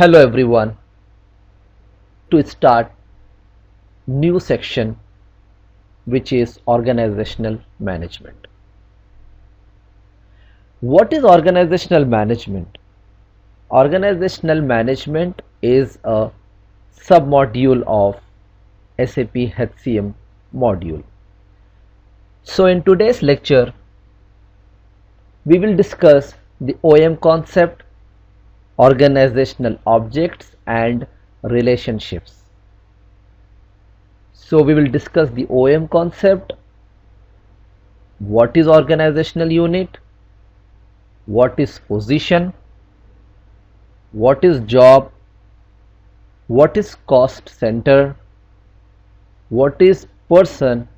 Hello everyone. To start new section which is organizational management. What is organizational management? Organizational management is a submodule of SAP HCM module. So in today's lecture we will discuss the OM concept, organizational objects and relationships. So we will discuss the OM concept, what is organizational unit, what is position, what is job, what is cost center, what is person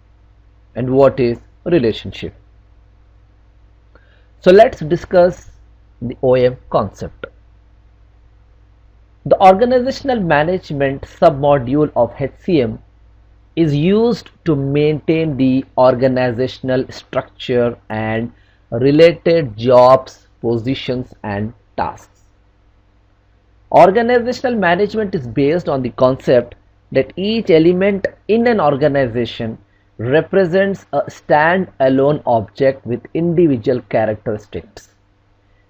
and what is relationship. So let's discuss the OM concept. The organizational management submodule of HCM is used to maintain the organizational structure and related jobs, positions and tasks. Organizational management is based on the concept that each element in an organization represents a stand-alone object with individual characteristics.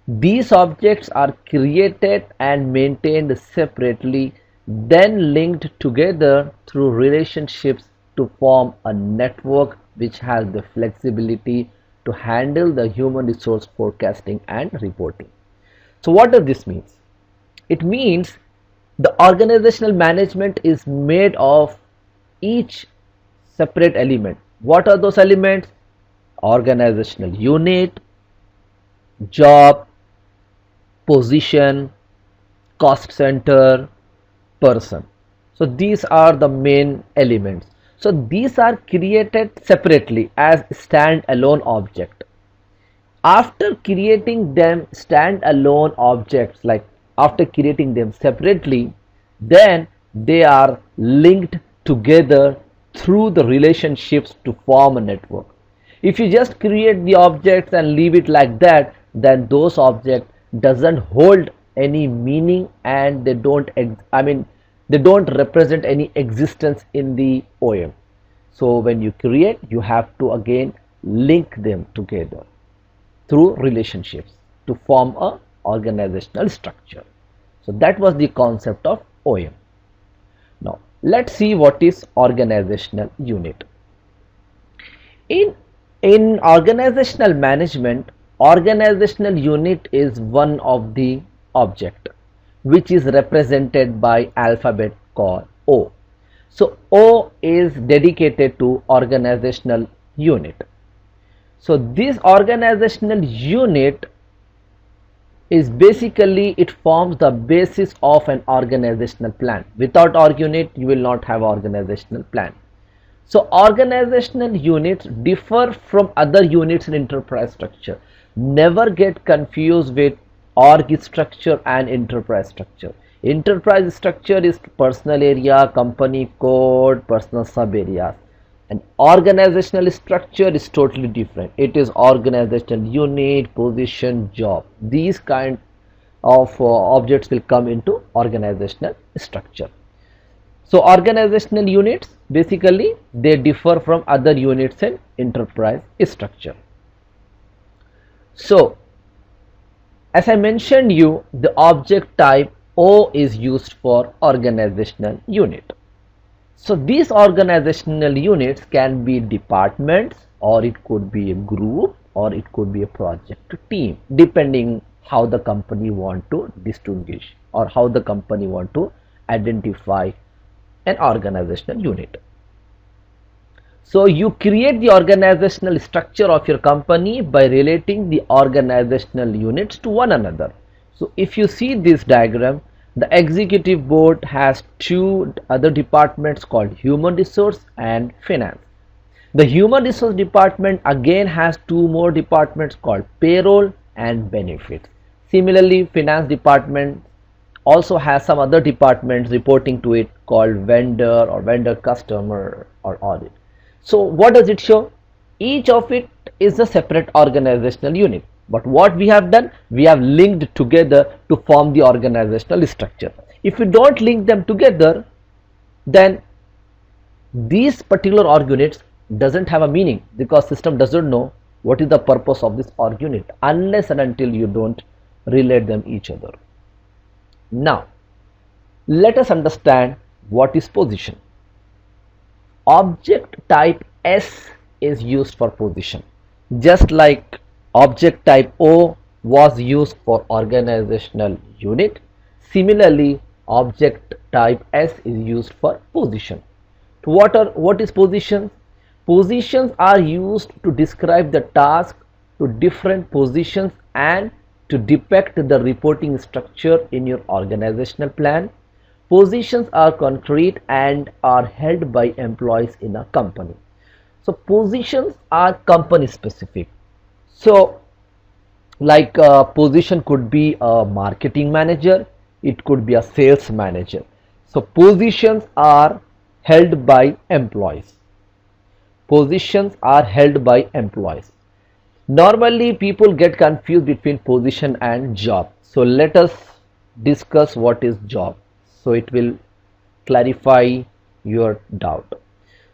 These objects are created and maintained separately, then linked together through relationships to form a network which has the flexibility to handle the human resource forecasting and reporting. So what does this mean? It means the organizational management is made of each separate element. What are those elements? Organizational unit, job, position, cost center, person. So these are the main elements. So these are created separately as stand-alone object. After creating them stand-alone objects, like after creating them separately, then they are linked together through the relationships to form a network. If you just create the objects and leave it like that, then those objects doesn't hold any meaning and they don't represent any existence in the OM. So when you create, you have to again link them together through relationships to form a organizational structure. So that was the concept of OM. Now let's see what is organizational unit. In organizational management, organizational unit is one of the object which is represented by alphabet called O. So O is dedicated to organizational unit. So this organizational unit is basically, it forms the basis of an organizational plan. Without org unit you will not have organizational plan. So organizational units differ from other units in enterprise structure. Never get confused with org structure and enterprise structure. Enterprise structure is personal area, company code, personal sub areas, and organizational structure is totally different. It is organizational unit, position, job. These kind of objects will come into organizational structure. So organizational units, basically they differ from other units in enterprise structure. So as I mentioned you, the object type O is used for organizational unit. So these organizational units can be departments, or it could be a group, or it could be a project team, depending how the company want to distinguish or how the company want to identify an organizational unit. So you create the organizational structure of your company by relating the organizational units to one another. So if you see this diagram, the executive board has two other departments called human resource and finance. The human resource department again has two more departments called payroll and benefits. Similarly, finance department also has some other departments reporting to it called vendor or vendor customer or audit. So what does it show? Each of it is a separate organizational unit. But what we have done, we have linked together to form the organizational structure. If you don't link them together, then these particular org units doesn't have a meaning, because system doesn't know what is the purpose of this org unit unless and until you don't relate them each other. Now let us understand what is position. Object type S is used for position, just like object type O was used for organizational unit. Similarly, object type S is used for position. What is positions? Positions are used to describe the task to different positions and to depict the reporting structure in your organizational plan. Positions are concrete and are held by employees in a company. So positions are company specific. So like a position could be a marketing manager, it could be a sales manager. So positions are held by employees. Positions are held by employees. Normally people get confused between position and job. So let us discuss what is job, so it will clarify your doubt.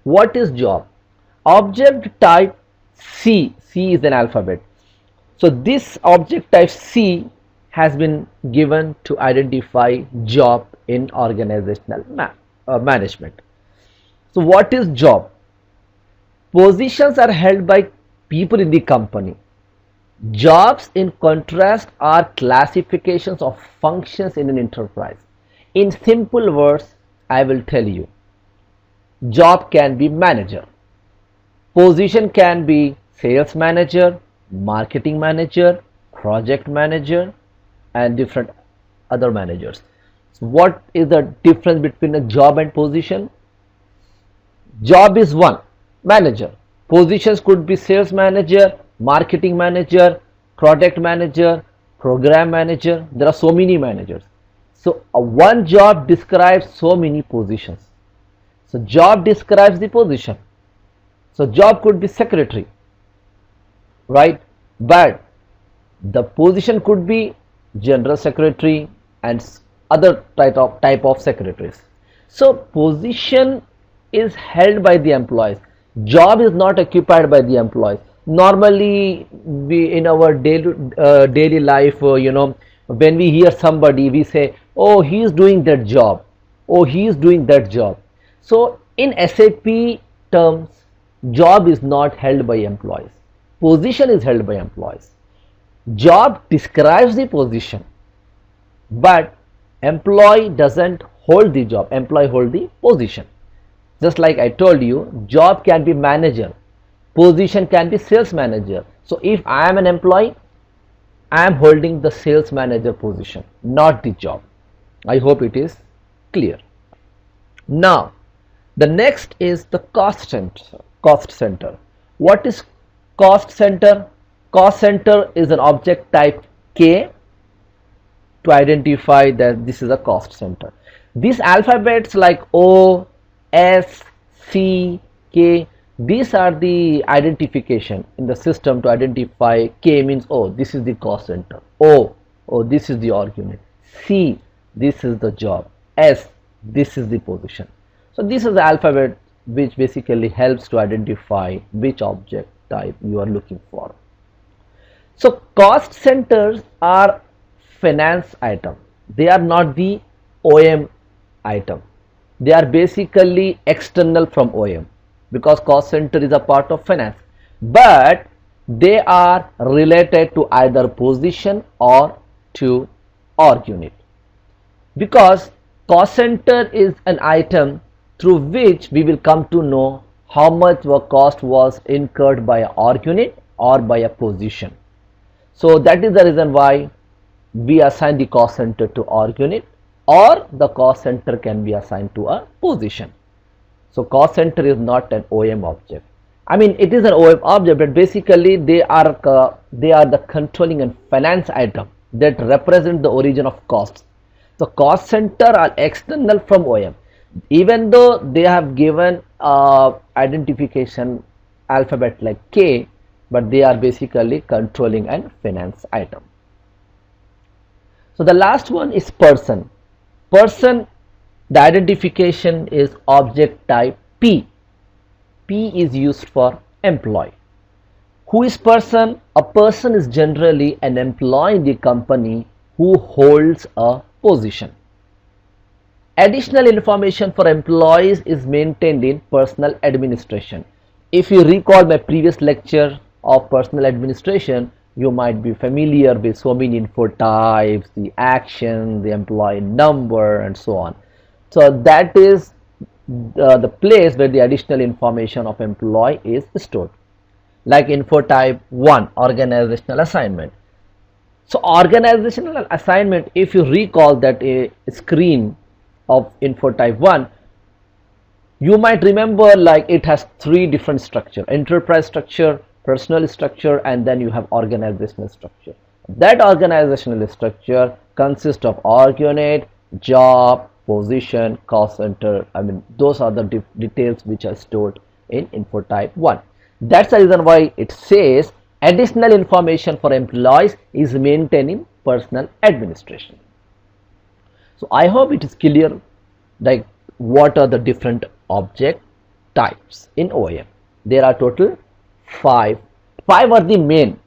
What is job? Object type C is an alphabet. So this object type C has been given to identify job in organizational management. So what is job? Positions are held by people in the company. Jobs, in contrast, are classifications of functions in an enterprise. In simple words, I will tell you. Job can be manager. Position can be sales manager, marketing manager, project manager, and different other managers. So what is the difference between a job and position? Job is one, manager. Positions could be sales manager, marketing manager, product manager, program manager. There are so many managers. So one job describes so many positions. So job describes the position. So job could be secretary, right? But the position could be general secretary and other type of secretaries. So position is held by the employees. Job is not occupied by the employees. Normally we in our daily life, when we hear somebody, we say, oh, he is doing that job, oh, he is doing that job. So in SAP terms, job is not held by employees, position is held by employees. Job describes the position, but employee doesn't hold the job, employee hold the position. Just like I told you, job can be manager, position can be sales manager. So if I am an employee, I am holding the sales manager position, not the job. I hope it is clear. Now the next is the cost center. What is cost center? Cost center is an object type K to identify that this is a cost center. These alphabets like O, S, C, K, these are the identification in the system to identify. K means, oh, this is the cost center. O, oh, this is the org unit. C, this is the job. S, this is the position. So this is the alphabet which basically helps to identify which object type you are looking for. So cost centers are finance item. They are not the OM item. They are basically external from OM, because cost center is a part of finance, but they are related to either position or to org unit, because cost center is an item through which we will come to know how much work cost was incurred by an org unit or by a position. So that is the reason why we assign the cost center to org unit, or the cost center can be assigned to a position. So cost center is not an OM object. I mean, it is an OM object, but basically they are the controlling and finance item that represent the origin of costs. So cost center are external from OM, even though they have given identification alphabet like K, but they are basically controlling and finance item. So the last one is person. Person, the identification is object type P. P is used for employee. Who is person? A person is generally an employee in the company who holds a position. Additional information for employees is maintained in personal administration. If you recall my previous lecture of personal administration, you might be familiar with so many info types, the action, the employee number, and so on. So that is the place where the additional information of employee is stored. Like info type 1, organizational assignment. So organizational assignment, if you recall that a screen of info type 1, you might remember like it has three different structure: enterprise structure, personal structure, and then you have organizational structure. That organizational structure consists of org unit, job, position, cost center. Those are the details which are stored in info type 1. That's the reason why it says additional information for employees is maintained in personal administration. So I hope it is clear like what are the different object types in OAM. There are total 5. 5 are the main.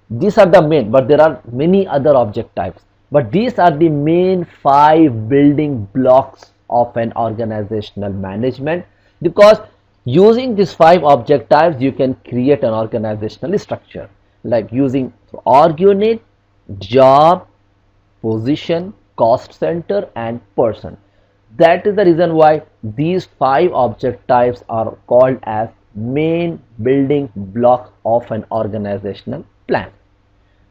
These are the main, but there are many other object types. But these are the main 5 building blocks of an organizational management, because using these 5 object types you can create an organizational structure, like using org unit, job, position, cost center, and person. That is the reason why these 5 object types are called as main building block of an organizational plan,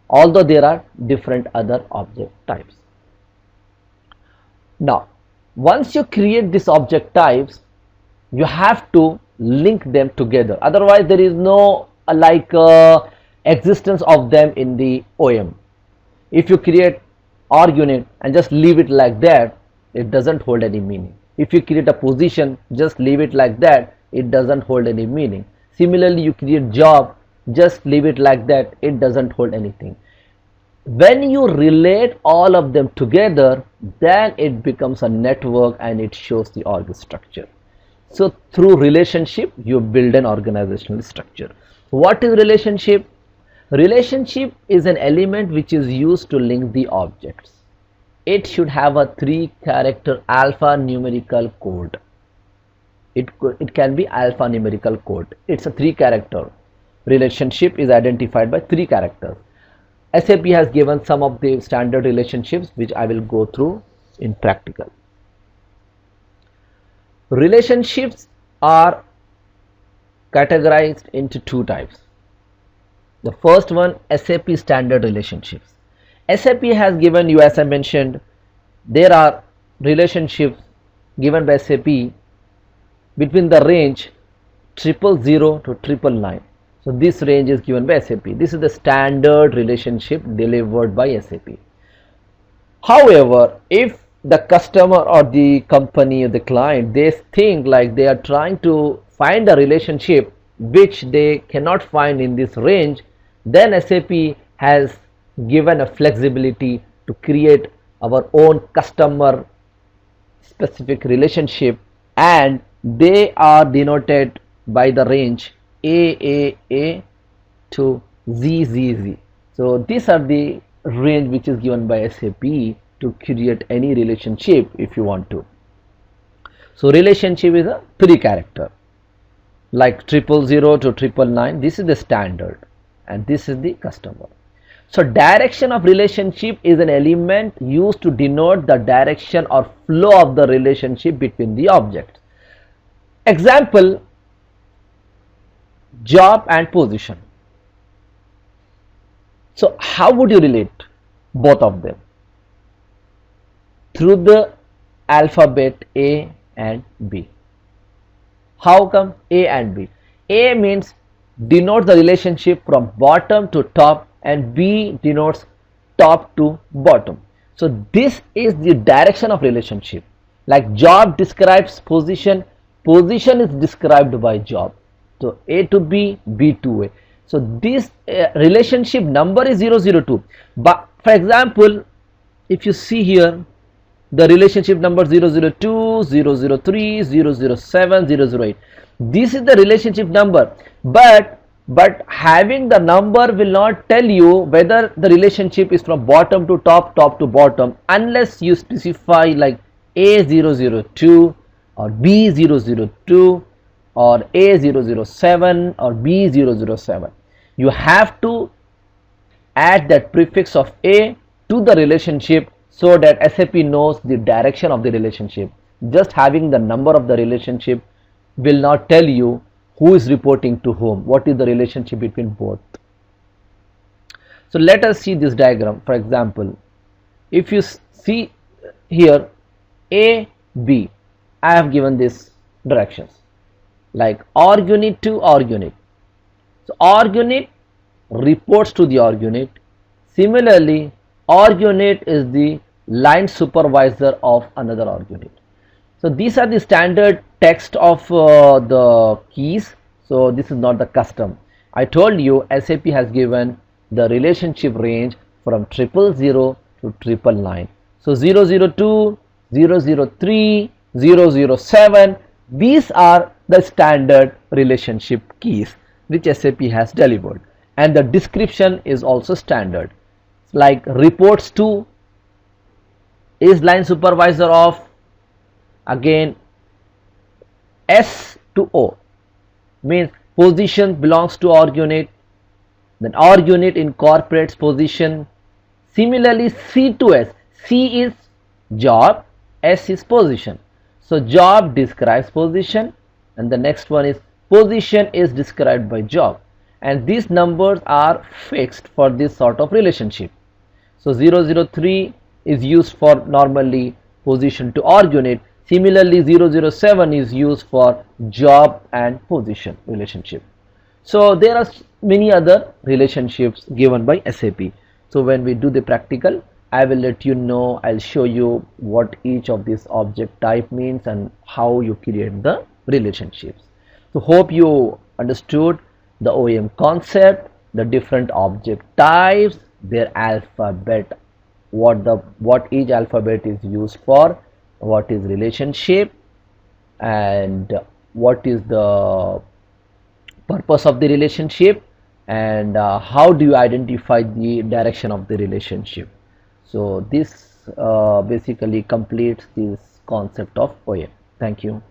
although there are different other object types. Now once you create these object types, you have to link them together, otherwise there is no existence of them in the OM. If you create org unit and just leave it like that, it doesn't hold any meaning. If you create a position, just leave it like that, it doesn't hold any meaning. Similarly, you create job, just leave it like that, it doesn't hold anything. When you relate all of them together, then it becomes a network and it shows the org structure. So through relationship you build an organizational structure. What is relationship? Relationship is an element which is used to link the objects. It should have a 3-character alphanumerical code. It can be alphanumerical code. It's a 3-character. Relationship is identified by 3 characters. SAP has given some of the standard relationships which I will go through in practical. Relationships are categorized into 2 types. The first one, SAP standard relationships. SAP has given you, as I mentioned, there are relationships given by SAP between the range 000 to 999. So this range is given by SAP. This is the standard relationship delivered by SAP. However, if the customer or the company or the client, they think like they are trying to find a relationship which they cannot find in this range, then SAP has given a flexibility to create our own customer specific relationship, and they are denoted by the range AAA to ZZZ. So these are the range which is given by SAP to create any relationship if you want to. So relationship is a 3-character, like 000 to 999. This is the standard and this is the customer. So direction of relationship is an element used to denote the direction or flow of the relationship between the objects. Example, job and position. So how would you relate both of them? Through the alphabet A and B. How come A and B? A means denotes the relationship from bottom to top, and B denotes top to bottom. So this is the direction of relationship. Like job describes position, position is described by job. So A to B, B to A. So this relationship number is 002. But for example, if you see here, the relationship number 002, 003, 007, 008. This is the relationship number, but having the number will not tell you whether the relationship is from bottom to top, top to bottom, unless you specify like A002 or B002 or A007 or B007. You have to add that prefix of A to the relationship so that SAP knows the direction of the relationship. Just having the number of the relationship will not tell you who is reporting to whom, what is the relationship between both. So let us see this diagram. For example, if you see here A, B, I have given these directions like org unit to org unit. So org unit reports to the org unit. Similarly, org unit is the line supervisor of another org unit. So these are the standard text of the keys. So this is not the custom. I told you SAP has given the relationship range from 000 to 999. So 002, 003, 007, these are the standard relationship keys which SAP has delivered, and the description is also standard, like reports to is line supervisor of, again S to O means position belongs to org unit, then org unit incorporates position. Similarly, C to S, C is job, S is position. So job describes position, and the next one is position is described by job, and these numbers are fixed for this sort of relationship. So 003 is used for normally position to org unit. Similarly, 007 is used for job and position relationship. So there are many other relationships given by SAP. So when we do the practical, I will let you know, I'll show you what each of these object type means and how you create the relationships. So hope you understood the OEM concept, the different object types, their alphabet, what each alphabet is used for, what is relationship, and what is the purpose of the relationship, and how do you identify the direction of the relationship. So this basically completes this concept of OEM. Thank you.